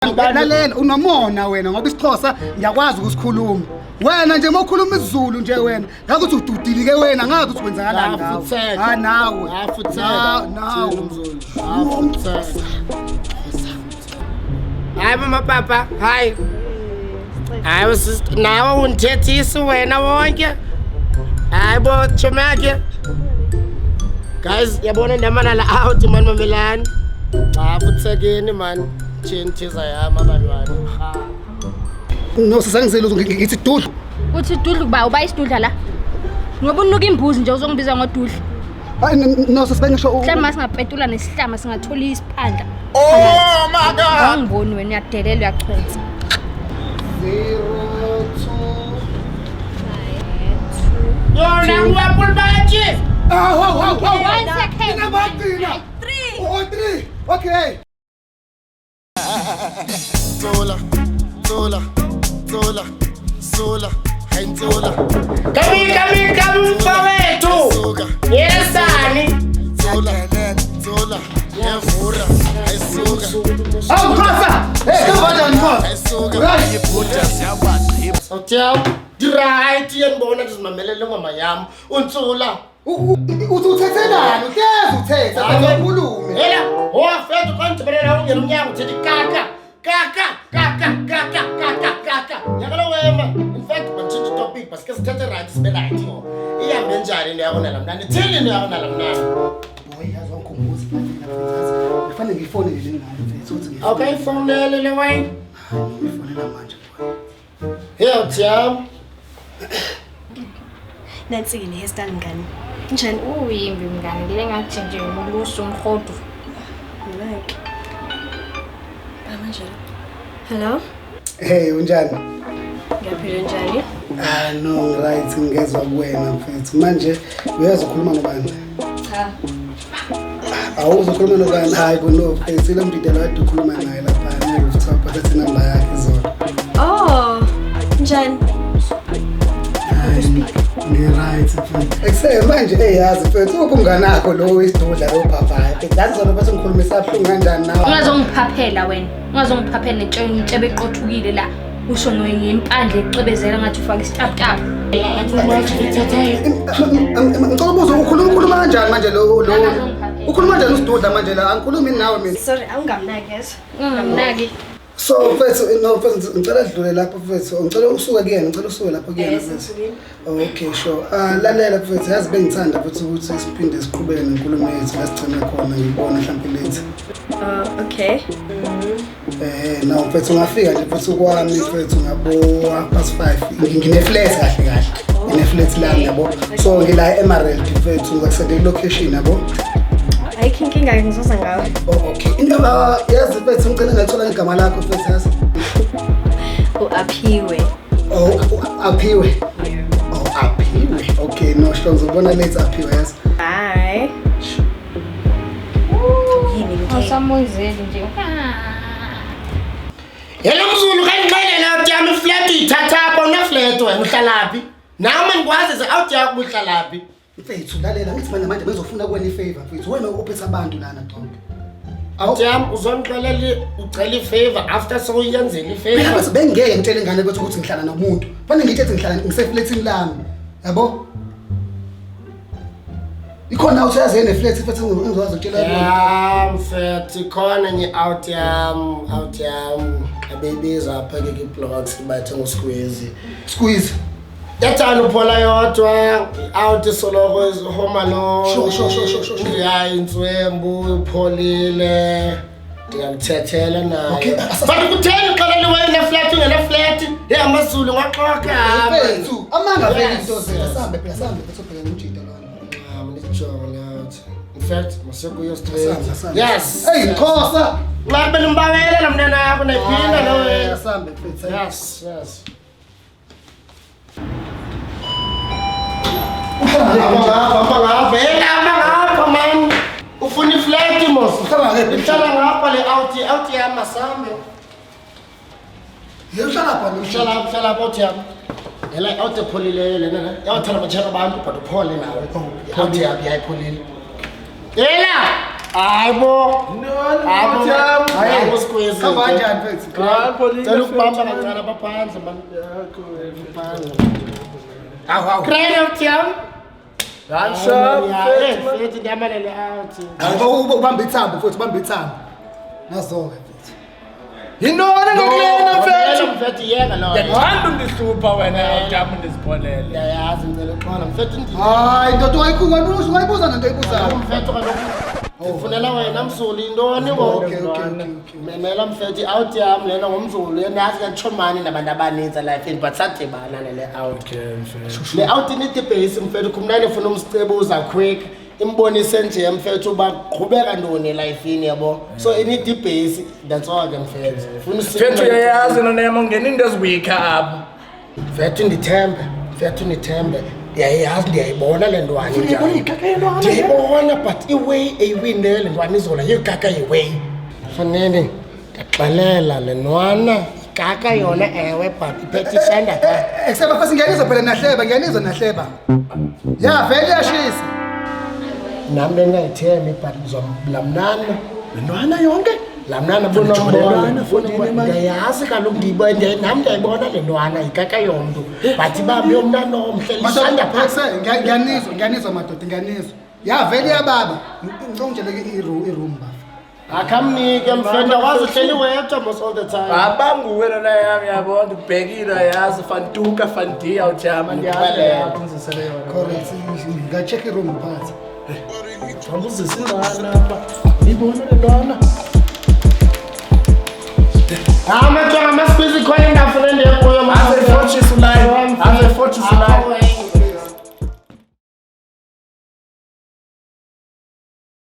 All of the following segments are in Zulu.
Lalela unomona wena ngoba isiXhosa ngiyakwazi ukusikhuluma. Wena nje mawukhuluma isiZulu nje wena, ngathi uthi ududilike wena ngathi uthi kwenzakalani ngawe. Ha nawe. Nawe umZulu. Hayi mama papa, hayi. Hayi sister, nawe undithethisi wena wonke. Hayi bo chomake. Guys, yabona ndamana la out man mamelani. Futhekeni man. Chintiza yami abantwana. No sisangizela ngithi dudlu. Uthi dudlu kuba uba isidudla la. Ngoba unuka imbuzi nje uzongibiza ngodudlu. Hayi no sibengisho mhlawumbe singapetula nesihlama singathola isiphandla. Oh my god. Angiboni wena uyadelela uyachwenza. 0 2 Yona uyapul bathi. Wow. 1 second. 3. Oh 3. Okay. Zola, hey Zola. Kami mfowethu. Yesani. Zola, yevura, ayisuka. Xhosa. Hey, kanjani mfowethu? Ayisuka, iphutha siyabana. Awutyawu. Right yenibona ndizimamelele ngoma yami. Untsula. Uthethelani? Uhlezi uthetha akukhulume. Yela, wafethu kanjibelele ungena umnyango uthethi kaka. Yakala wema. In fact, change topic basike sithethe right sibe right ho. Ihambe njani niyabona lamnani? Thini niyabona lamnani? Boy, yazi wangikhumbuza manje. Kufanele ngifone le ngane mfethu uthi Okay, fonele le wayini. ngifonela manje boy. Hey, Tiam. Nansi ke hairstyle ngani. Njani? Uyimbi mngani le ngathi nje umluso umkhodo. Like. Manje. Hello? Hey, unjani? Ngiyaphila njani? No, right ngezwe kuwena mfethu. Manje uyazokhuluma nobani? Cha. Awuzokhuluma nobani? Hayi bono mfethu lo mdidela wade ukhuluma naye lapha ne-rooftop athi number yakhe izolo. Oh, njani? Right mfethu. Ekuse manje eyazi mfethu ubungane akho lo wesidudla lo papa. Ngathi zona bathi ngikhulumisa abhlungu kanjani nawe? Ungazongiphaphela wena. Ungazongiphaphela nentshebe eqothukile la. Usho ngempandle ecwebezela ngathi ufaka isitaptap. Ngicela ubuze ukhuluma kanjani manje lo ukhuluma kanjani usidudla manje la angikhulumi nawe mina. Sorry, awungamnaki yes. Ungamnaki. So mfethu no mfethu ngicela udlule lapho mfethu. Ngicela usuke kuyena, ngicela usuke lapho kuyena mfethu. Okay sure. Lalela mfethu yazi bengithanda futhi ukuthi siphinde siqhubeke nenkulumo yethu la sigcina khona ngibona mhlawumbe lethi. Okay. No mfethu ngafika nje mfethu kwami mfethu ngabo 5:30 ngine flat kahle. Ngine flat la yabo. So ngila Emerald mfethu ngakusende location yabo. Ayikho inkinga ngizoza ngawe. Okay. Indaba yazi mfethu ngicela ngithola igama lakho mfethu yazi. Aphiwe. Aphiwe. Aphiwe. Okay, no sure ngizobona later Aphiwe yazi. Bye. Awusamuzeli nje. Yena mzulu kangiqelela Tiam iflat ithathapha uneflat wena uhlalaphi? Nami ngikwazi ze out yakho uhlalaphi? Mfethu lalela ngithi manje bezofuna kuwena ifavor mfethu wena uphethe abantu lana Tonke. Tiam uzongiqelela ucela ifavor after so uyenzela ifavor. Bese bengeke ngitshele ingane bethu ukuthi ngihlala nomuntu. Fanele ngithethe ngihlala ngiseflatini lami. Yabo? Ikhona awusazi yena flat mfethu ngizokwazi ukutshela yami. Mfethu khona ngi-out yami. Abebiza apha ke blocks bathe ngosqueeze. Squeeze. Yathanda uphola yodwa out soloko home alone. Sure. Hayi inswembu upholile. Ngiyamthethela naye. Okay. But kutheni xelele wena flat ungena flat? Hey amaZulu ngaxoka apha. Mfethu amanga vele into zela sambe bese ubheka umjito lona. In fact, masekuyo straight. Yes. Hey Xhosa. Ngabe nimbawela la mntana yakho nayiphinda nawe. Sambe mfethu. Yes. Ngapha man. Ufuna iflat mos. Uhlala ngapha le out ya masambe. Uhlala lapha out ya. Yela out epholile lena. Yawathanda bachana abantu but uphole nawe. Out ya ipholile. Yela Hayibo. Hayibo squeeze. Khamba kanjani mfethu? Cela ukubamba kancane abaphandle man. Hawu. Credit Tim. Mfethu ngiyamalele out. Ubamba ithambo mfethu, ubamba ithambo. Nazo-ke mfethu. Yinona ngokulena mfethu. Mfethu yeka lo. Ngiyaqhanda undihlupha wena awujama undisipholele. Yayazi ngicela ukuxola mfethu ndi. Hayi ndoda wayibuza nento oyibuzayo. Mfethu kaloku. Ufunela wena Mzulu intoni bo? Okay. Memela mfethu out yami lena ngomZulu yenazi kanchomani nabantu abaninzi la efini but sadibana nale out. Okay mfethu. Le out inide base mfethu kumnane ufuna umsicebuza quick imbonise nje mfethu uba qhubeka ntoni la efini yabo. So inide base that's all ke mfethu. Ufuna Mfethu uyayazi nonema ungena into eziwika apha. Mfethu ndithembe. Ndiyayazi ndiyayibona le ntwana njani. Ndiyayibona but iway eyiwinele le ntwana izola yigaka yiway. Fanele ndaxelela le ntwana igaka yona ewe but iphethe isanda ka. Ekseba fasi ngiyanizwa phela nahleba. Ya vele yashisa. Nami bengayithembi but ngizomlamnana. Le ntwana yonke? Lamnana bonombona ndiyayazi kaloku nami ndiyayibona le ntwana igaka yomntu but ibambe yomntana omhle lisanda phasi. Ngiyanizwa madoda, ngiyanizwa. Ya vele yababa. Ngicela ungitsheleke i-room baba. Akamnike mfethu awazi uhleli wedwa most all the time. Abanguwe lona yami yabona ndikubhekile yazi fantuka fandia ujama ndiyazi yaphunzisele yona. Correct. Ngacheck i-room phansi. Ngizisi ngana apha. Ngibona le ntwana. Amathanga amasqueeze khona indafuna ndekuyo manje. Azefortune line.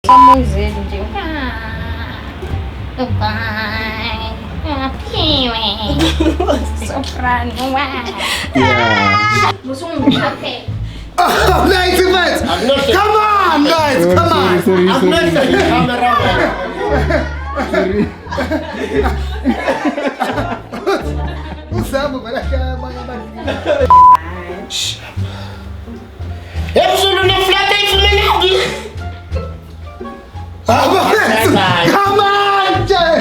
Amazing nje. Bye. Aphiwe. Soprano. Musungiphe. Nice mate. Come on guys, come on. I'm not the camera. Usama balashama abantu. Mzulu ne flat ifumene. Come on, Jay.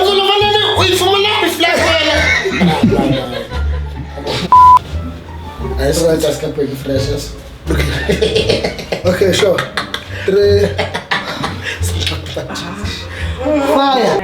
Mzulu fanele uyifumene iflat wena. I saw it just kept flashes. Okay, sure. 3 Fire.